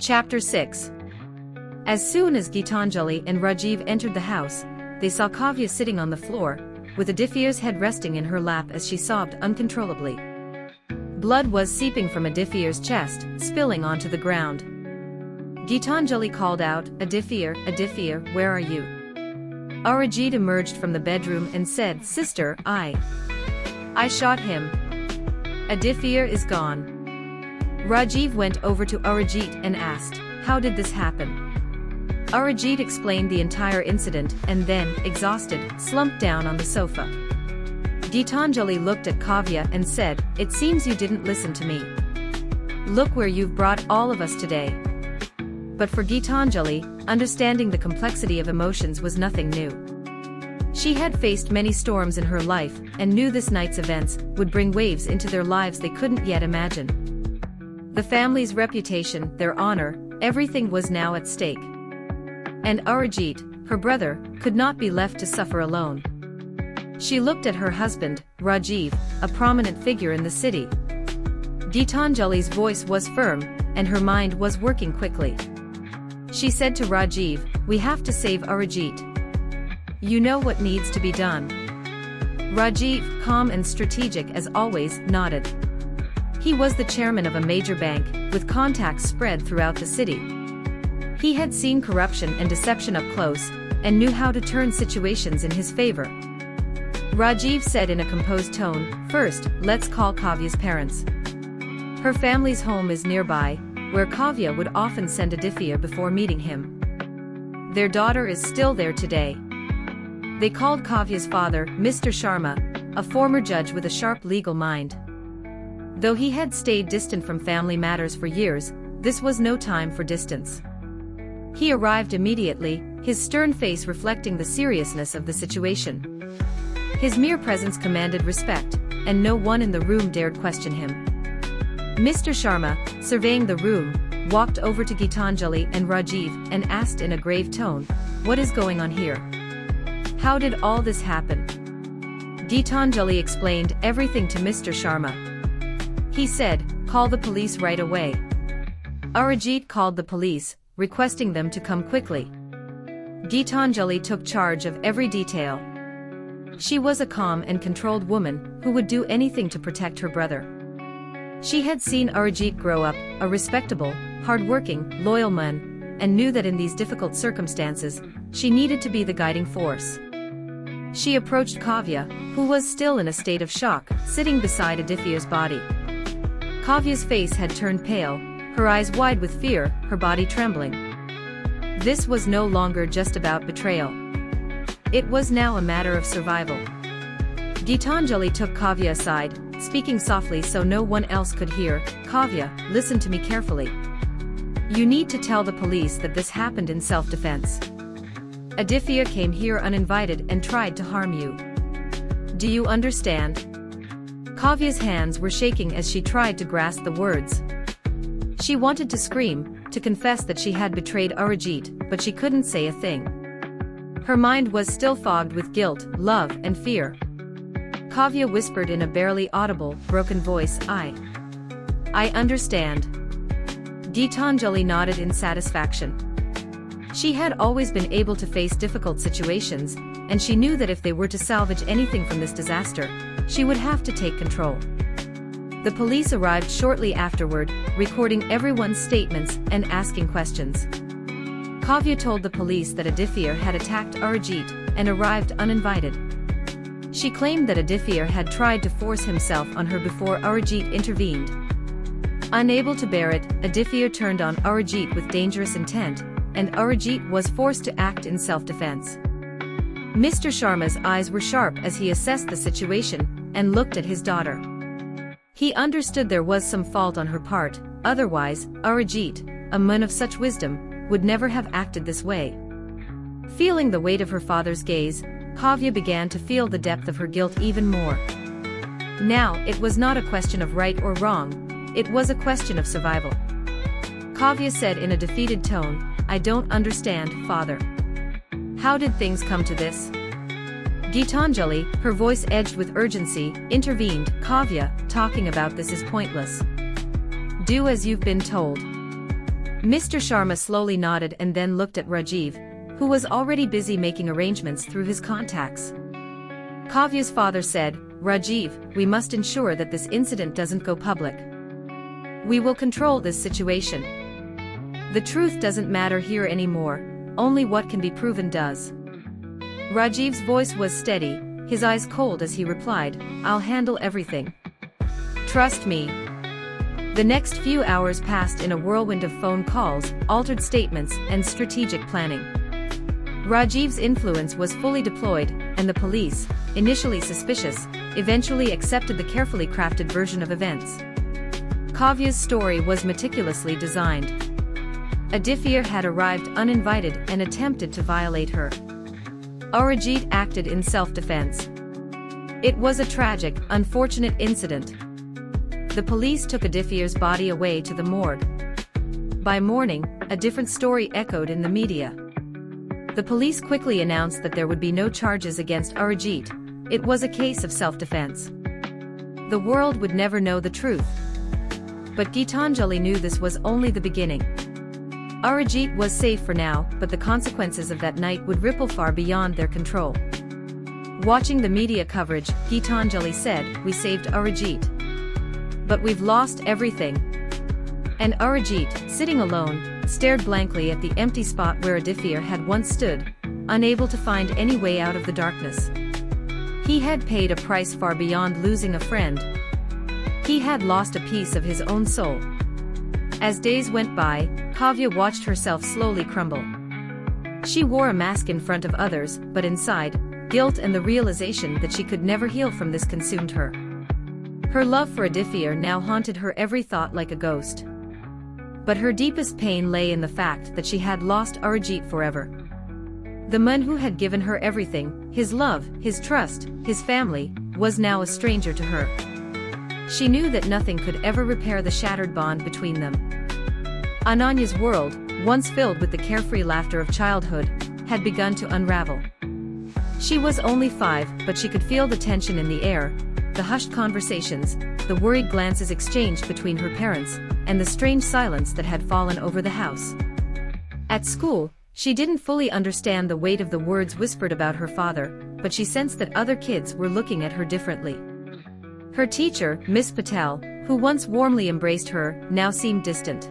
Chapter 6. As soon as Gitanjali and Rajiv entered the house, they saw Kavya sitting on the floor, with Aditya's head resting in her lap as she sobbed uncontrollably. Blood was seeping from Aditya's chest, spilling onto the ground. Gitanjali called out, Aditya, Aditya, where are you? Arijit emerged from the bedroom and said, Sister, I shot him. Aditya is gone. Rajiv went over to Arijit and asked, how did this happen? Arijit explained the entire incident and then, exhausted, slumped down on the sofa. Gitanjali looked at Kavya and said, it seems you didn't listen to me. Look where you've brought all of us today. But for Gitanjali, understanding the complexity of emotions was nothing new. She had faced many storms in her life and knew this night's events would bring waves into their lives they couldn't yet imagine. The family's reputation, their honor, everything was now at stake. And Arijit, her brother, could not be left to suffer alone. She looked at her husband, Rajiv, a prominent figure in the city. Gitanjali's voice was firm, and her mind was working quickly. She said to Rajiv, we have to save Arijit. You know what needs to be done. Rajiv, calm and strategic as always, nodded. He was the chairman of a major bank, with contacts spread throughout the city. He had seen corruption and deception up close, and knew how to turn situations in his favor. Rajiv said in a composed tone, first, let's call Kavya's parents. Her family's home is nearby, where Kavya would often send Aditya before meeting him. Their daughter is still there today. They called Kavya's father, Mr. Sharma, a former judge with a sharp legal mind. Though he had stayed distant from family matters for years, this was no time for distance. He arrived immediately, his stern face reflecting the seriousness of the situation. His mere presence commanded respect, and no one in the room dared question him. Mr. Sharma, surveying the room, walked over to Gitanjali and Rajiv and asked in a grave tone, what is going on here? How did all this happen? Gitanjali explained everything to Mr. Sharma. He said, call the police right away. Arijit called the police, requesting them to come quickly. Gitanjali took charge of every detail. She was a calm and controlled woman who would do anything to protect her brother. She had seen Arijit grow up, a respectable, hard-working, loyal man, and knew that in these difficult circumstances, she needed to be the guiding force. She approached Kavya, who was still in a state of shock, sitting beside Aditya's body. Kavya's face had turned pale, her eyes wide with fear, her body trembling. This was no longer just about betrayal. It was now a matter of survival. Gitanjali took Kavya aside, speaking softly so no one else could hear, Kavya, listen to me carefully. You need to tell the police that this happened in self-defense. Aditya came here uninvited and tried to harm you. Do you understand? Kavya's hands were shaking as she tried to grasp the words. She wanted to scream, to confess that she had betrayed Arijit, but she couldn't say a thing. Her mind was still fogged with guilt, love, and fear. Kavya whispered in a barely audible, broken voice, I understand. Gitanjali nodded in satisfaction. She had always been able to face difficult situations, and she knew that if they were to salvage anything from this disaster, she would have to take control. The police arrived shortly afterward, recording everyone's statements and asking questions. Kavya told the police that Aditya had attacked Arijit and arrived uninvited. She claimed that Aditya had tried to force himself on her before Arijit intervened. Unable to bear it, Aditya turned on Arijit with dangerous intent, and Arijit was forced to act in self-defense. Mr. Sharma's eyes were sharp as he assessed the situation and looked at his daughter. He understood there was some fault on her part, otherwise, Arijit, a man of such wisdom, would never have acted this way. Feeling the weight of her father's gaze, Kavya began to feel the depth of her guilt even more. Now, it was not a question of right or wrong, it was a question of survival. Kavya said in a defeated tone, I don't understand, father. How did things come to this? Gitanjali, her voice edged with urgency, intervened, Kavya, talking about this is pointless. Do as you've been told. Mr. Sharma slowly nodded and then looked at Rajiv, who was already busy making arrangements through his contacts. Kavya's father said, "Rajiv, we must ensure that this incident doesn't go public. We will control this situation. The truth doesn't matter here anymore, only what can be proven does." Rajiv's voice was steady, his eyes cold as he replied, "I'll handle everything. Trust me." The next few hours passed in a whirlwind of phone calls, altered statements, and strategic planning. Rajiv's influence was fully deployed, and the police, initially suspicious, eventually accepted the carefully crafted version of events. Kavya's story was meticulously designed. Adultery had arrived uninvited and attempted to violate her. Arijit acted in self-defense. It was a tragic, unfortunate incident. The police took Adultery's body away to the morgue. By morning, a different story echoed in the media. The police quickly announced that there would be no charges against Arijit. It was a case of self-defense. The world would never know the truth. But Gitanjali knew this was only the beginning. Arijit was safe for now, but the consequences of that night would ripple far beyond their control. Watching the media coverage, Gitanjali said, "We saved Arijit. But we've lost everything." And Arijit, sitting alone, stared blankly at the empty spot where Adultery had once stood, unable to find any way out of the darkness. He had paid a price far beyond losing a friend. He had lost a piece of his own soul. As days went by, Kavya watched herself slowly crumble. She wore a mask in front of others, but inside, guilt and the realization that she could never heal from this consumed her. Her love for Adultery now haunted her every thought like a ghost. But her deepest pain lay in the fact that she had lost Arijit forever. The man who had given her everything, his love, his trust, his family, was now a stranger to her. She knew that nothing could ever repair the shattered bond between them. Ananya's world, once filled with the carefree laughter of childhood, had begun to unravel. She was only 5, but she could feel the tension in the air, the hushed conversations, the worried glances exchanged between her parents, and the strange silence that had fallen over the house. At school, she didn't fully understand the weight of the words whispered about her father, but she sensed that other kids were looking at her differently. Her teacher, Miss Patel, who once warmly embraced her, now seemed distant.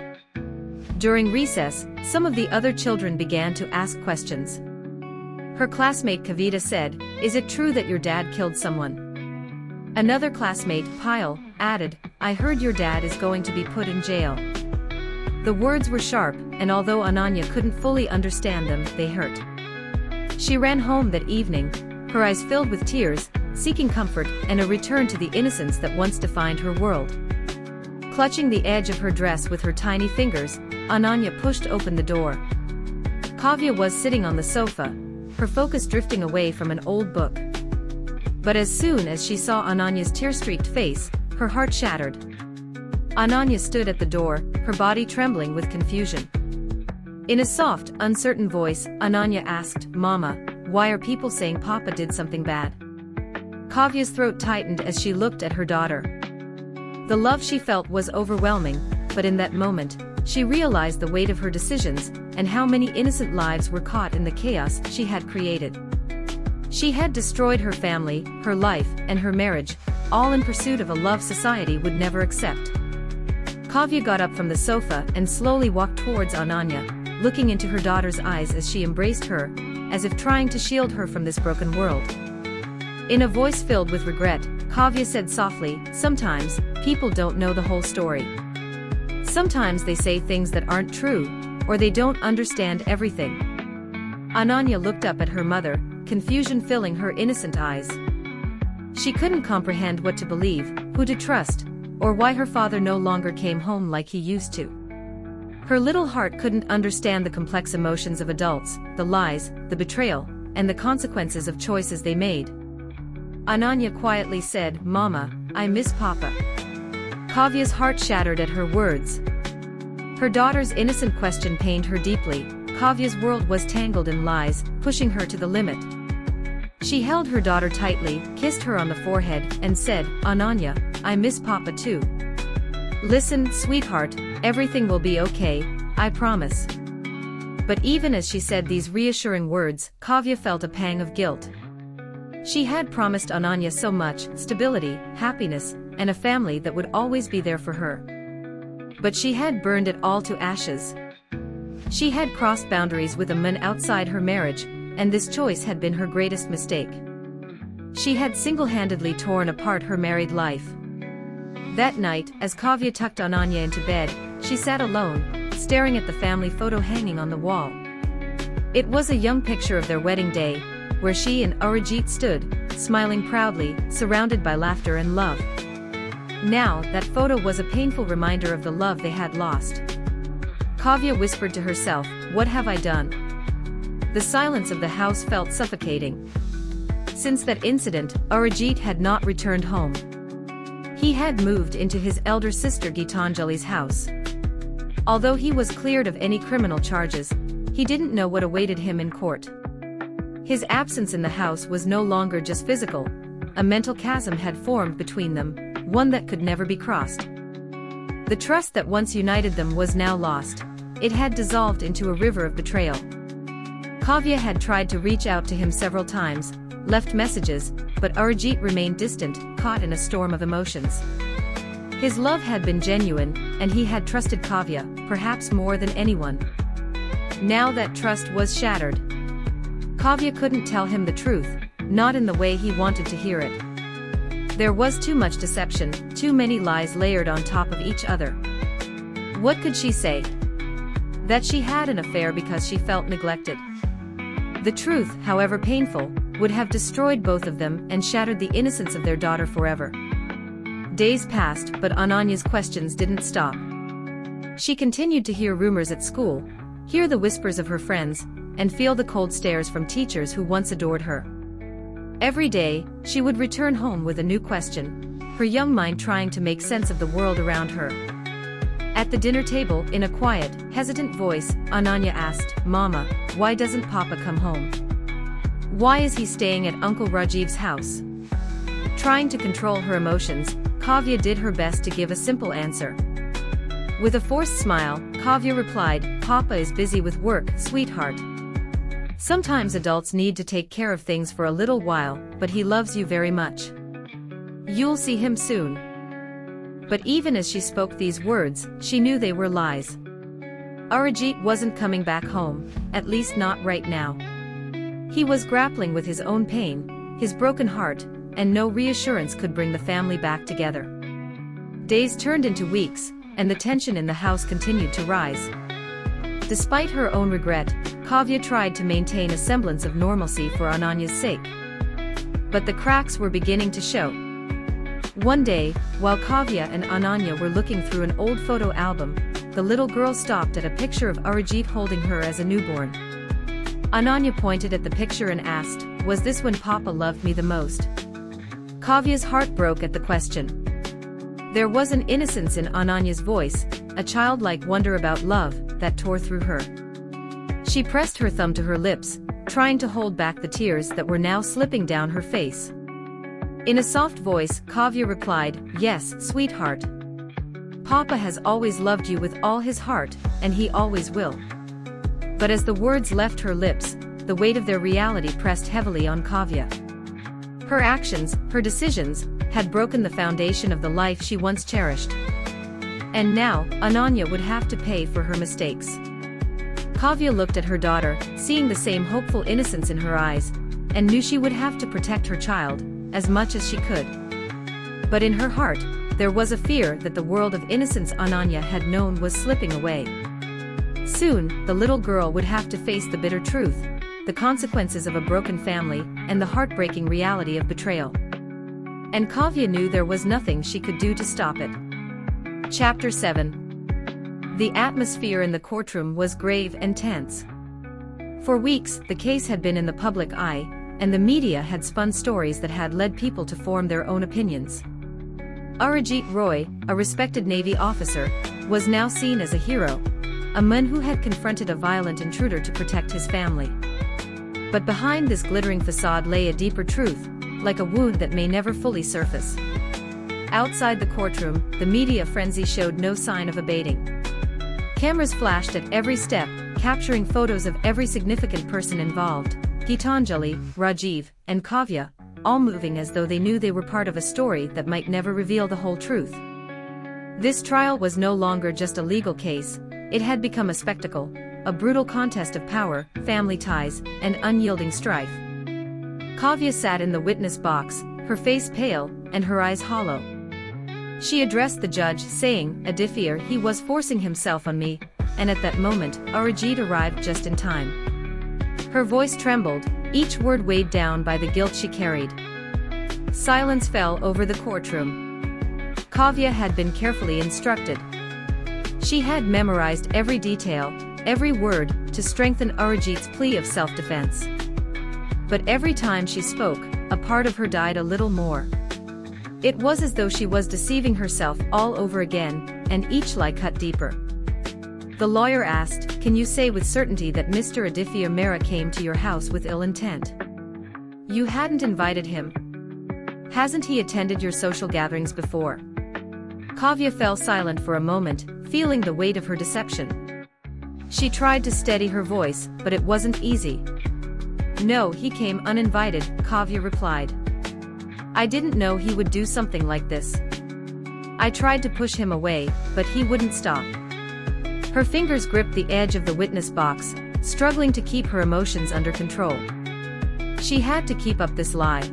During recess, some of the other children began to ask questions. Her classmate Kavita said, "Is it true that your dad killed someone?" Another classmate, Payal, added, "I heard your dad is going to be put in jail." The words were sharp, and although Ananya couldn't fully understand them, they hurt. She ran home that evening, her eyes filled with tears, seeking comfort and a return to the innocence that once defined her world. Clutching the edge of her dress with her tiny fingers, Ananya pushed open the door. Kavya was sitting on the sofa, her focus drifting away from an old book. But as soon as she saw Ananya's tear-streaked face, her heart shattered. Ananya stood at the door, her body trembling with confusion. In a soft, uncertain voice, Ananya asked, "Mama, why are people saying Papa did something bad?" Kavya's throat tightened as she looked at her daughter. The love she felt was overwhelming, but in that moment, she realized the weight of her decisions, and how many innocent lives were caught in the chaos she had created. She had destroyed her family, her life, and her marriage, all in pursuit of a love society would never accept. Kavya got up from the sofa and slowly walked towards Ananya, looking into her daughter's eyes as she embraced her, as if trying to shield her from this broken world. In a voice filled with regret, Kavya said softly, "Sometimes, people don't know the whole story. Sometimes they say things that aren't true, or they don't understand everything." Ananya looked up at her mother, confusion filling her innocent eyes. She couldn't comprehend what to believe, who to trust, or why her father no longer came home like he used to. Her little heart couldn't understand the complex emotions of adults, the lies, the betrayal, and the consequences of choices they made. Ananya quietly said, "Mama, I miss Papa." Kavya's heart shattered at her words. Her daughter's innocent question pained her deeply. Kavya's world was tangled in lies, pushing her to the limit. She held her daughter tightly, kissed her on the forehead, and said, "Ananya, I miss Papa too. Listen, sweetheart, everything will be okay. I promise." But even as she said these reassuring words, Kavya felt a pang of guilt. She had promised Ananya so much: stability, happiness, and a family that would always be there for her. But she had burned it all to ashes. She had crossed boundaries with a man outside her marriage, and this choice had been her greatest mistake. She had single-handedly torn apart her married life. That night, as Kavya tucked Ananya into bed, she sat alone, staring at the family photo hanging on the wall. It was a young picture of their wedding day, where she and Arijit stood, smiling proudly, surrounded by laughter and love. Now, that photo was a painful reminder of the love they had lost. Kavya whispered to herself, "What have I done?" The silence of the house felt suffocating. Since that incident, Arijit had not returned home. He had moved into his elder sister Gitanjali's house. Although he was cleared of any criminal charges, he didn't know what awaited him in court. His absence in the house was no longer just physical. A mental chasm had formed between them, one that could never be crossed. The trust that once united them was now lost. It had dissolved into a river of betrayal. Kavya had tried to reach out to him several times, left messages, but Arijit remained distant, caught in a storm of emotions. His love had been genuine, and he had trusted Kavya, perhaps more than anyone. Now that trust was shattered. Kavya couldn't tell him the truth, not in the way he wanted to hear it. There was too much deception, too many lies layered on top of each other. What could she say? That she had an affair because she felt neglected. The truth, however painful, would have destroyed both of them and shattered the innocence of their daughter forever. Days passed, but Ananya's questions didn't stop. She continued to hear rumors at school, hear the whispers of her friends, and feel the cold stares from teachers who once adored her. Every day, she would return home with a new question, her young mind trying to make sense of the world around her. At the dinner table, in a quiet, hesitant voice, Ananya asked, "Mama, why doesn't Papa come home? Why is he staying at Uncle Rajiv's house?" Trying to control her emotions, Kavya did her best to give a simple answer. With a forced smile, Kavya replied, "Papa is busy with work, sweetheart. Sometimes adults need to take care of things for a little while, but he loves you very much. You'll see him soon." But even as she spoke these words, she knew they were lies. Arijit wasn't coming back home, at least not right now. He was grappling with his own pain, his broken heart, and no reassurance could bring the family back together. Days turned into weeks, and the tension in the house continued to rise. Despite her own regret, Kavya tried to maintain a semblance of normalcy for Ananya's sake. But the cracks were beginning to show. One day, while Kavya and Ananya were looking through an old photo album, the little girl stopped at a picture of Arijit holding her as a newborn. Ananya pointed at the picture and asked, "Was this when Papa loved me the most?" Kavya's heart broke at the question. There was an innocence in Ananya's voice, a childlike wonder about love, that tore through her. She pressed her thumb to her lips, trying to hold back the tears that were now slipping down her face. In a soft voice, Kavya replied, "Yes, sweetheart. Papa has always loved you with all his heart, and he always will." But as the words left her lips, the weight of their reality pressed heavily on Kavya. Her actions, her decisions, had broken the foundation of the life she once cherished. And now, Ananya would have to pay for her mistakes. Kavya looked at her daughter, seeing the same hopeful innocence in her eyes, and knew she would have to protect her child, as much as she could. But in her heart, there was a fear that the world of innocence Ananya had known was slipping away. Soon, the little girl would have to face the bitter truth, the consequences of a broken family, and the heartbreaking reality of betrayal. And Kavya knew there was nothing she could do to stop it. Chapter 7. The atmosphere in the courtroom was grave and tense. For weeks, the case had been in the public eye, and the media had spun stories that had led people to form their own opinions. Arijit Roy, a respected Navy officer, was now seen as a hero, a man who had confronted a violent intruder to protect his family. But behind this glittering facade lay a deeper truth, like a wound that may never fully surface. Outside the courtroom, the media frenzy showed no sign of abating. Cameras flashed at every step, capturing photos of every significant person involved: Gitanjali, Rajiv, and Kavya, all moving as though they knew they were part of a story that might never reveal the whole truth. This trial was no longer just a legal case, it had become a spectacle, a brutal contest of power, family ties, and unyielding strife. Kavya sat in the witness box, her face pale, and her eyes hollow. She addressed the judge, saying, "Adultery, he was forcing himself on me," and at that moment, Arijit arrived just in time. Her voice trembled, each word weighed down by the guilt she carried. Silence fell over the courtroom. Kavya had been carefully instructed. She had memorized every detail, every word, to strengthen Arijit's plea of self-defense. But every time she spoke, a part of her died a little more. It was as though she was deceiving herself all over again, and each lie cut deeper. The lawyer asked, "Can you say with certainty that Mr. Aditya Mehra came to your house with ill intent? You hadn't invited him. Hasn't he attended your social gatherings before?" Kavya fell silent for a moment, feeling the weight of her deception. She tried to steady her voice, but it wasn't easy. "No, he came uninvited," Kavya replied. "I didn't know he would do something like this. I tried to push him away, but he wouldn't stop." Her fingers gripped the edge of the witness box, struggling to keep her emotions under control. She had to keep up this lie.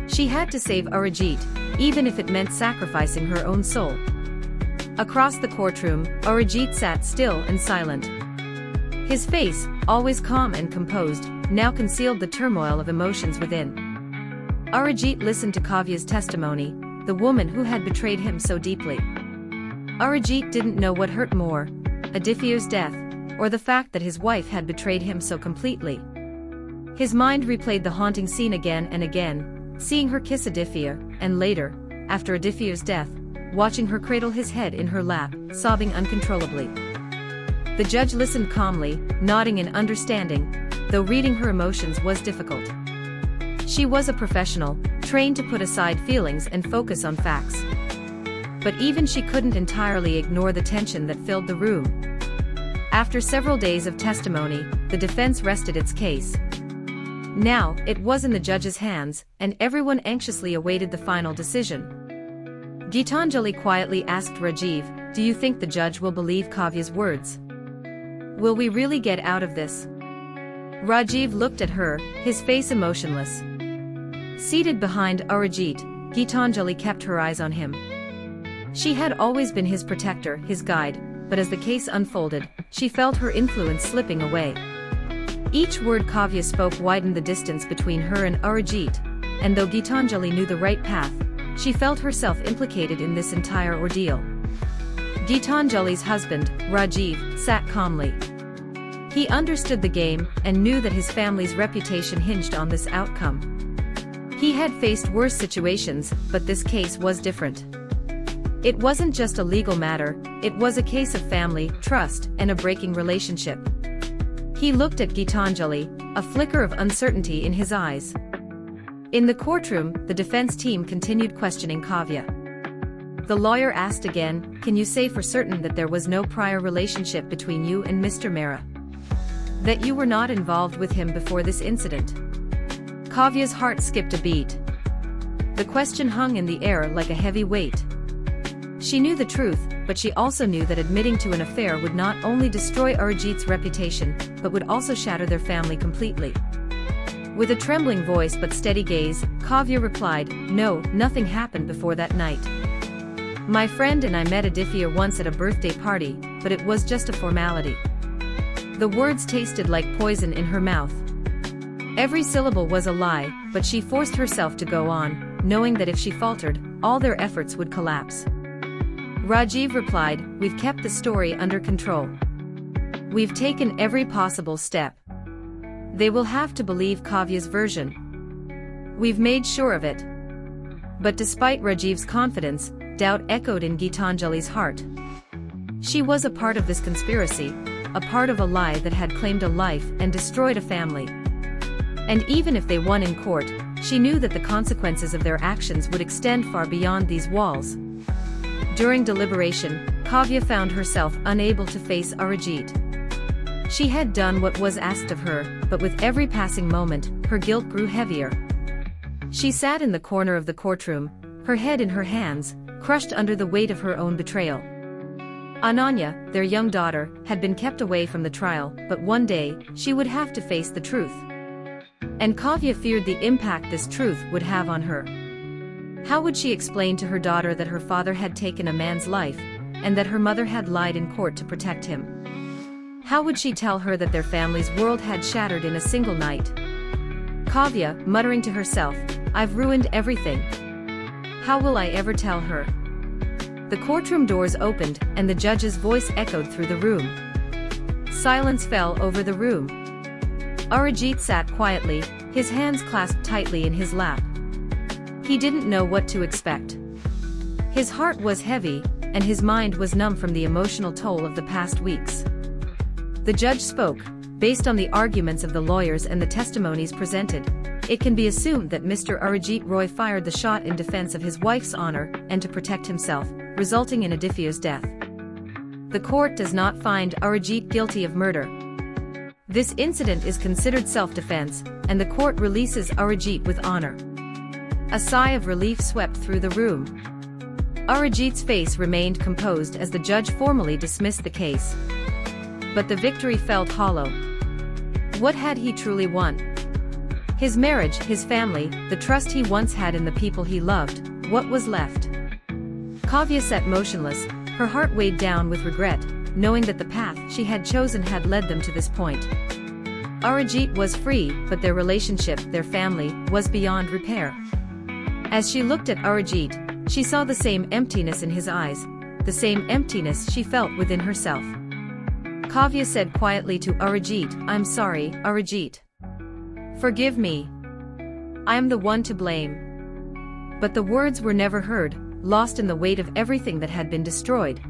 She had to save Arijit, even if it meant sacrificing her own soul. Across the courtroom, Arijit sat still and silent. His face, always calm and composed, now concealed the turmoil of emotions within. Arijit listened to Kavya's testimony, the woman who had betrayed him so deeply. Arijit didn't know what hurt more, Aditya's death, or the fact that his wife had betrayed him so completely. His mind replayed the haunting scene again and again, seeing her kiss Aditya, and later, after Aditya's death, watching her cradle his head in her lap, sobbing uncontrollably. The judge listened calmly, nodding in understanding, though reading her emotions was difficult. She was a professional, trained to put aside feelings and focus on facts. But even she couldn't entirely ignore the tension that filled the room. After several days of testimony, the defense rested its case. Now, it was in the judge's hands, and everyone anxiously awaited the final decision. Gitanjali quietly asked Rajiv, "Do you think the judge will believe Kavya's words? Will we really get out of this?" Rajiv looked at her, his face emotionless. Seated behind Arijit, Gitanjali kept her eyes on him. She had always been his protector, his guide, but as the case unfolded, she felt her influence slipping away. Each word Kavya spoke widened the distance between her and Arijit, and though Gitanjali knew the right path, she felt herself implicated in this entire ordeal. Gitanjali's husband, Rajiv, sat calmly. He understood the game and knew that his family's reputation hinged on this outcome. He had faced worse situations, but this case was different. It wasn't just a legal matter, it was a case of family, trust, and a breaking relationship. He looked at Gitanjali, a flicker of uncertainty in his eyes. In the courtroom, the defense team continued questioning Kavya. The lawyer asked again, "Can you say for certain that there was no prior relationship between you and Mr. Mehra? That you were not involved with him before this incident?" Kavya's heart skipped a beat. The question hung in the air like a heavy weight. She knew the truth, but she also knew that admitting to an affair would not only destroy Arijit's reputation, but would also shatter their family completely. With a trembling voice but steady gaze, Kavya replied, "No, nothing happened before that night. My friend and I met Aditya once at a birthday party, but it was just a formality." The words tasted like poison in her mouth. Every syllable was a lie, but she forced herself to go on, knowing that if she faltered, all their efforts would collapse. Rajiv replied, "We've kept the story under control. We've taken every possible step. They will have to believe Kavya's version. We've made sure of it." But despite Rajiv's confidence, doubt echoed in Gitanjali's heart. She was a part of this conspiracy, a part of a lie that had claimed a life and destroyed a family. And even if they won in court, she knew that the consequences of their actions would extend far beyond these walls. During deliberation, Kavya found herself unable to face Arijit. She had done what was asked of her, but with every passing moment, her guilt grew heavier. She sat in the corner of the courtroom, her head in her hands, crushed under the weight of her own betrayal. Ananya, their young daughter, had been kept away from the trial, but one day, she would have to face the truth. And Kavya feared the impact this truth would have on her. How would she explain to her daughter that her father had taken a man's life, and that her mother had lied in court to protect him? How would she tell her that their family's world had shattered in a single night? Kavya, muttering to herself, "I've ruined everything. How will I ever tell her?" The courtroom doors opened, and the judge's voice echoed through the room. Silence fell over the room. Arijit sat quietly, his hands clasped tightly in his lap. He didn't know what to expect. His heart was heavy, and his mind was numb from the emotional toll of the past weeks. The judge spoke. Based on the arguments of the lawyers and the testimonies presented, it can be assumed that Mr. Arijit Roy fired the shot in defense of his wife's honor and to protect himself, resulting in Aditya's death. The court does not find Arijit guilty of murder. This incident is considered self-defense, and the court releases Arijit with honor. A sigh of relief swept through the room. Arijit's face remained composed as the judge formally dismissed the case. But the victory felt hollow. What had he truly won? His marriage, his family, the trust he once had in the people he loved. What was left? Kavya sat motionless, her heart weighed down with regret, knowing that the path she had chosen had led them to this point. Arijit was free, but their relationship, their family, was beyond repair. As she looked at Arijit, she saw the same emptiness in his eyes, the same emptiness she felt within herself. Kavya said quietly to Arijit, "I'm sorry, Arijit. Forgive me. I am the one to blame." But the words were never heard, lost in the weight of everything that had been destroyed.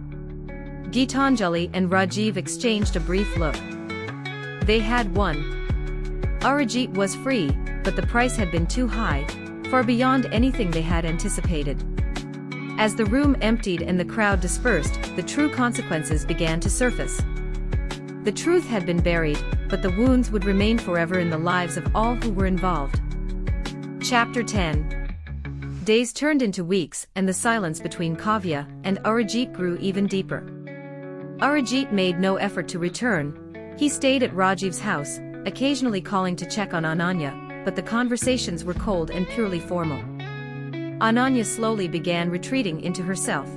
Gitanjali and Rajiv exchanged a brief look. They had won. Arijit was free, but the price had been too high, far beyond anything they had anticipated. As the room emptied and the crowd dispersed, the true consequences began to surface. The truth had been buried, but the wounds would remain forever in the lives of all who were involved. Chapter 10. Days turned into weeks, and the silence between Kavya and Arijit grew even deeper. Arijit made no effort to return. He stayed at Rajiv's house, occasionally calling to check on Ananya, but the conversations were cold and purely formal. Ananya slowly began retreating into herself.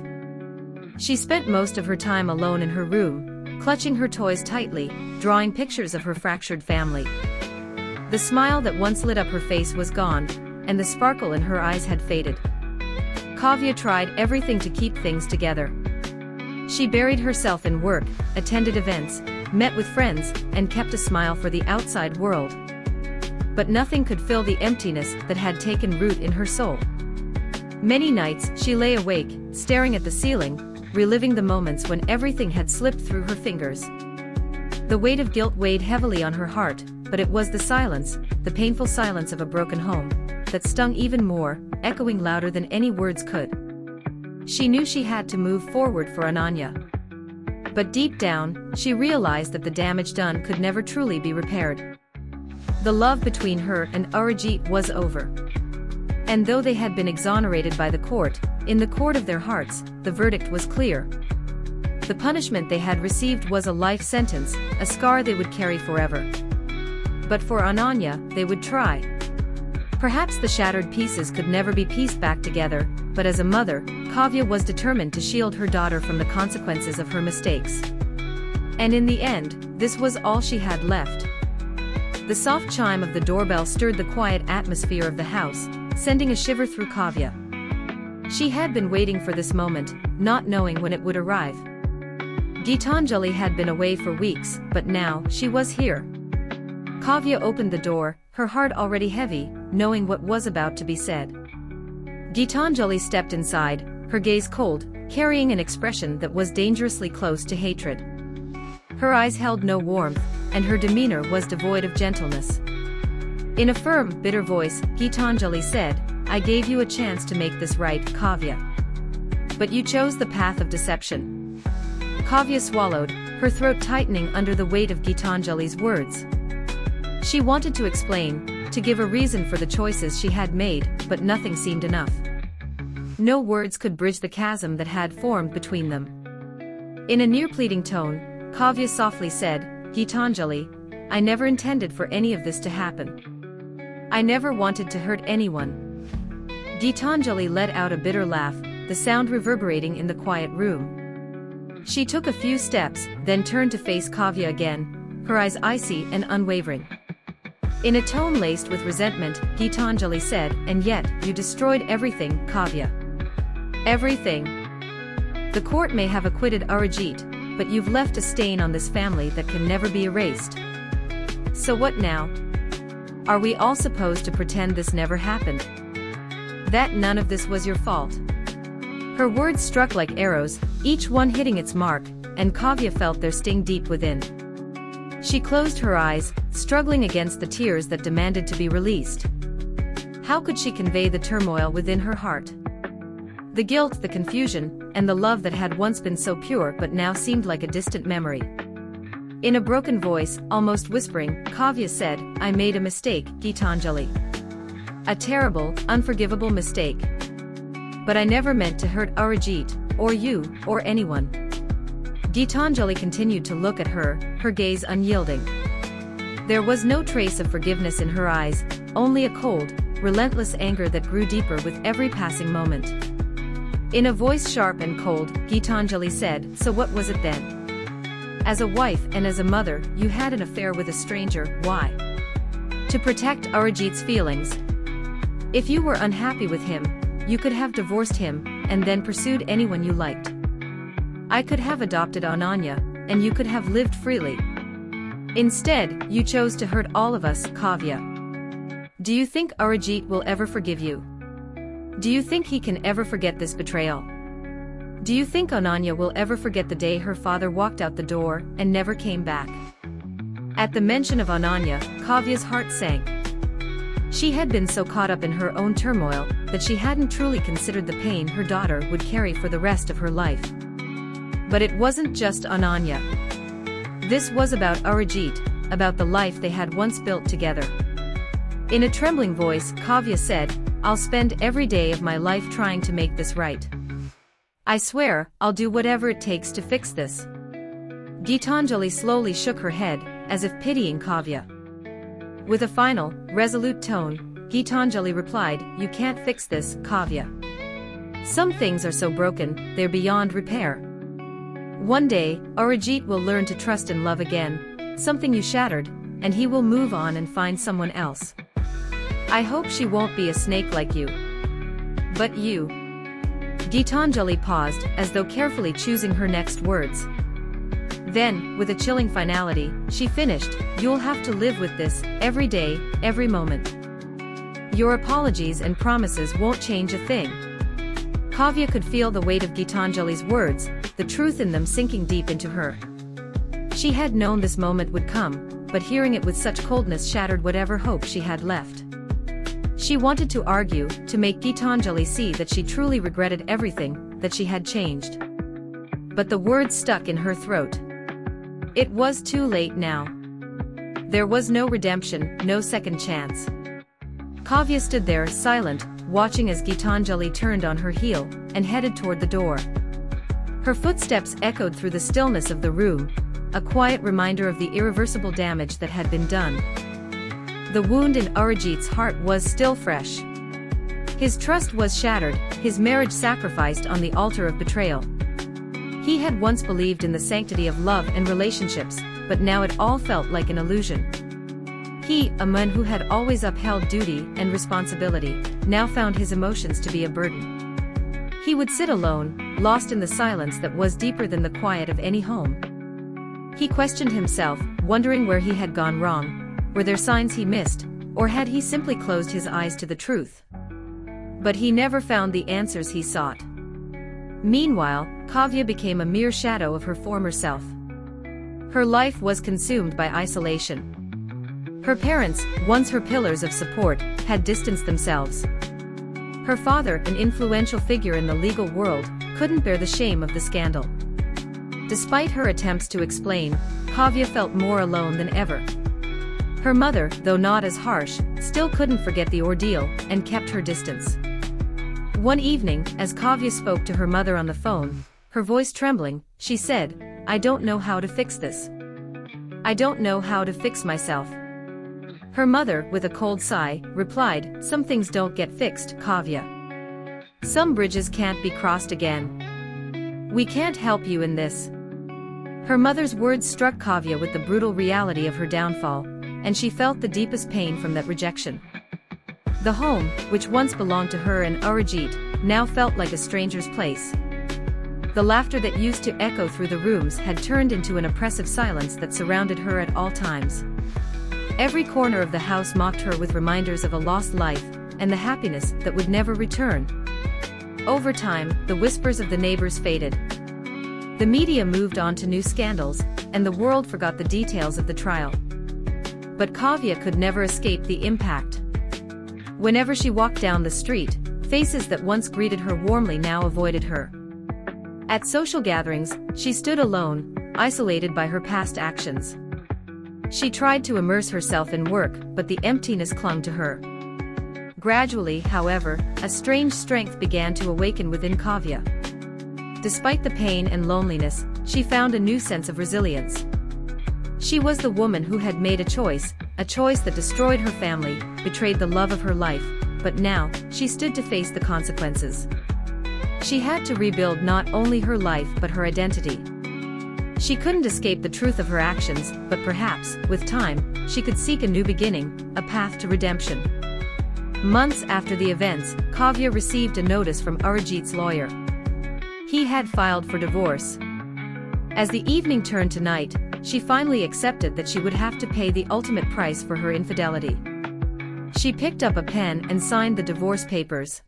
She spent most of her time alone in her room, clutching her toys tightly, drawing pictures of her fractured family. The smile that once lit up her face was gone, and the sparkle in her eyes had faded. Kavya tried everything to keep things together. She buried herself in work, attended events, met with friends, and kept a smile for the outside world. But nothing could fill the emptiness that had taken root in her soul. Many nights she lay awake, staring at the ceiling, reliving the moments when everything had slipped through her fingers. The weight of guilt weighed heavily on her heart, but it was the silence, the painful silence of a broken home, that stung even more, echoing louder than any words could. She knew she had to move forward for Ananya. But deep down, she realized that the damage done could never truly be repaired. The love between her and Arijit was over. And though they had been exonerated by the court, in the court of their hearts, the verdict was clear. The punishment they had received was a life sentence, a scar they would carry forever. But for Ananya, they would try. Perhaps the shattered pieces could never be pieced back together, but as a mother, Kavya was determined to shield her daughter from the consequences of her mistakes. And in the end, this was all she had left. The soft chime of the doorbell stirred the quiet atmosphere of the house, sending a shiver through Kavya. She had been waiting for this moment, not knowing when it would arrive. Gitanjali had been away for weeks, but now, she was here. Kavya opened the door, her heart already heavy, knowing what was about to be said. Gitanjali stepped inside, her gaze cold, carrying an expression that was dangerously close to hatred. Her eyes held no warmth, and her demeanor was devoid of gentleness. In a firm, bitter voice, Gitanjali said, "I gave you a chance to make this right, Kavya. But you chose the path of deception. Kavya swallowed, her throat tightening under the weight of Gitanjali's words. She wanted to explain, to give a reason for the choices she had made, but nothing seemed enough. No words could bridge the chasm that had formed between them. In a near-pleading tone, Kavya softly said, "Gitanjali, I never intended for any of this to happen. I never wanted to hurt anyone." Gitanjali let out a bitter laugh, the sound reverberating in the quiet room. She took a few steps, then turned to face Kavya again, her eyes icy and unwavering. In a tone laced with resentment, Gitanjali said, "And yet, you destroyed everything, Kavya. Everything. The court may have acquitted Arijit, but you've left a stain on this family that can never be erased. So what now? Are we all supposed to pretend this never happened? That none of this was your fault?" Her words struck like arrows, each one hitting its mark, and Kavya felt their sting deep within. She closed her eyes, struggling against the tears that demanded to be released. How could she convey the turmoil within her heart? The guilt, the confusion, and the love that had once been so pure but now seemed like a distant memory. In a broken voice, almost whispering, Kavya said, "I made a mistake, Gitanjali. A terrible, unforgivable mistake. But I never meant to hurt Arijit, or you, or anyone." Gitanjali continued to look at her, her gaze unyielding. There was no trace of forgiveness in her eyes, only a cold, relentless anger that grew deeper with every passing moment. In a voice sharp and cold, Gitanjali said, "So what was it then? As a wife and as a mother, you had an affair with a stranger, why? To protect Arijit's feelings. If you were unhappy with him, you could have divorced him, and then pursued anyone you liked. I could have adopted Ananya, and you could have lived freely. Instead, you chose to hurt all of us, Kavya. Do you think Arijit will ever forgive you? Do you think he can ever forget this betrayal? Do you think Ananya will ever forget the day her father walked out the door and never came back?" At the mention of Ananya, Kavya's heart sank. She had been so caught up in her own turmoil that she hadn't truly considered the pain her daughter would carry for the rest of her life. But it wasn't just Ananya. This was about Arijit, about the life they had once built together. In a trembling voice, Kavya said, "I'll spend every day of my life trying to make this right. I swear, I'll do whatever it takes to fix this." Gitanjali slowly shook her head, as if pitying Kavya. With a final, resolute tone, Gitanjali replied, "You can't fix this, Kavya. Some things are so broken, they're beyond repair. One day, Arijit will learn to trust and love again, something you shattered, and he will move on and find someone else. I hope she won't be a snake like you. But you." Gitanjali paused, as though carefully choosing her next words. Then, with a chilling finality, she finished, "You'll have to live with this, every day, every moment. Your apologies and promises won't change a thing." Kavya could feel the weight of Gitanjali's words, the truth in them sinking deep into her. She had known this moment would come, but hearing it with such coldness shattered whatever hope she had left. She wanted to argue, to make Gitanjali see that she truly regretted everything, that she had changed. But the words stuck in her throat. It was too late now. There was no redemption, no second chance. Kavya stood there, silent, watching as Gitanjali turned on her heel, and headed toward the door. Her footsteps echoed through the stillness of the room, a quiet reminder of the irreversible damage that had been done. The wound in Arijit's heart was still fresh. His trust was shattered, his marriage sacrificed on the altar of betrayal. He had once believed in the sanctity of love and relationships, but now it all felt like an illusion. He, a man who had always upheld duty and responsibility, now found his emotions to be a burden. He would sit alone, lost in the silence that was deeper than the quiet of any home. He questioned himself, wondering where he had gone wrong. Were there signs he missed, or had he simply closed his eyes to the truth? But he never found the answers he sought. Meanwhile, Kavya became a mere shadow of her former self. Her life was consumed by isolation. Her parents, once her pillars of support, had distanced themselves. Her father, an influential figure in the legal world, couldn't bear the shame of the scandal. Despite her attempts to explain, Kavya felt more alone than ever. Her mother, though not as harsh, still couldn't forget the ordeal and kept her distance. One evening, as Kavya spoke to her mother on the phone, her voice trembling, she said, "I don't know how to fix this. I don't know how to fix myself." Her mother, with a cold sigh, replied, "Some things don't get fixed, Kavya. Some bridges can't be crossed again. We can't help you in this." Her mother's words struck Kavya with the brutal reality of her downfall, and she felt the deepest pain from that rejection. The home, which once belonged to her and Arijit, now felt like a stranger's place. The laughter that used to echo through the rooms had turned into an oppressive silence that surrounded her at all times. Every corner of the house mocked her with reminders of a lost life, and the happiness that would never return. Over time, the whispers of the neighbors faded. The media moved on to new scandals, and the world forgot the details of the trial. But Kavya could never escape the impact. Whenever she walked down the street, faces that once greeted her warmly now avoided her. At social gatherings, she stood alone, isolated by her past actions. She tried to immerse herself in work, but the emptiness clung to her. Gradually, however, a strange strength began to awaken within Kavya. Despite the pain and loneliness, she found a new sense of resilience. She was the woman who had made a choice that destroyed her family, betrayed the love of her life, but now, she stood to face the consequences. She had to rebuild not only her life but her identity. She couldn't escape the truth of her actions, but perhaps, with time, she could seek a new beginning, a path to redemption. Months after the events, Kavya received a notice from Arijit's lawyer. He had filed for divorce. As the evening turned to night, she finally accepted that she would have to pay the ultimate price for her infidelity. She picked up a pen and signed the divorce papers.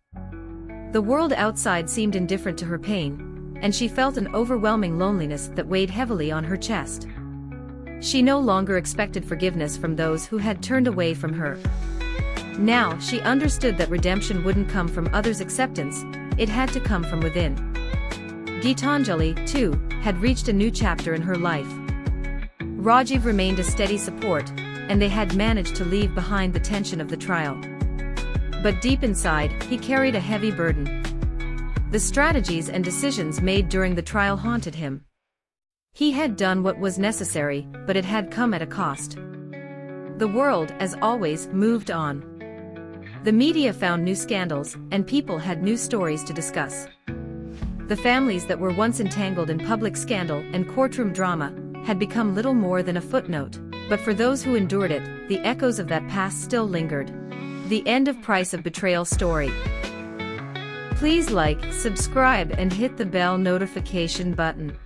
The world outside seemed indifferent to her pain, and she felt an overwhelming loneliness that weighed heavily on her chest. She no longer expected forgiveness from those who had turned away from her. Now she understood that redemption wouldn't come from others' acceptance, it had to come from within. Gitanjali, too, had reached a new chapter in her life. Rajiv remained a steady support, and they had managed to leave behind the tension of the trial. But deep inside, he carried a heavy burden. The strategies and decisions made during the trial haunted him. He had done what was necessary, but it had come at a cost. The world, as always, moved on. The media found new scandals, and people had new stories to discuss. The families that were once entangled in public scandal and courtroom drama had become little more than a footnote, but for those who endured it, the echoes of that past still lingered. The end of Price of Betrayal story. Please like, subscribe and hit the bell notification button.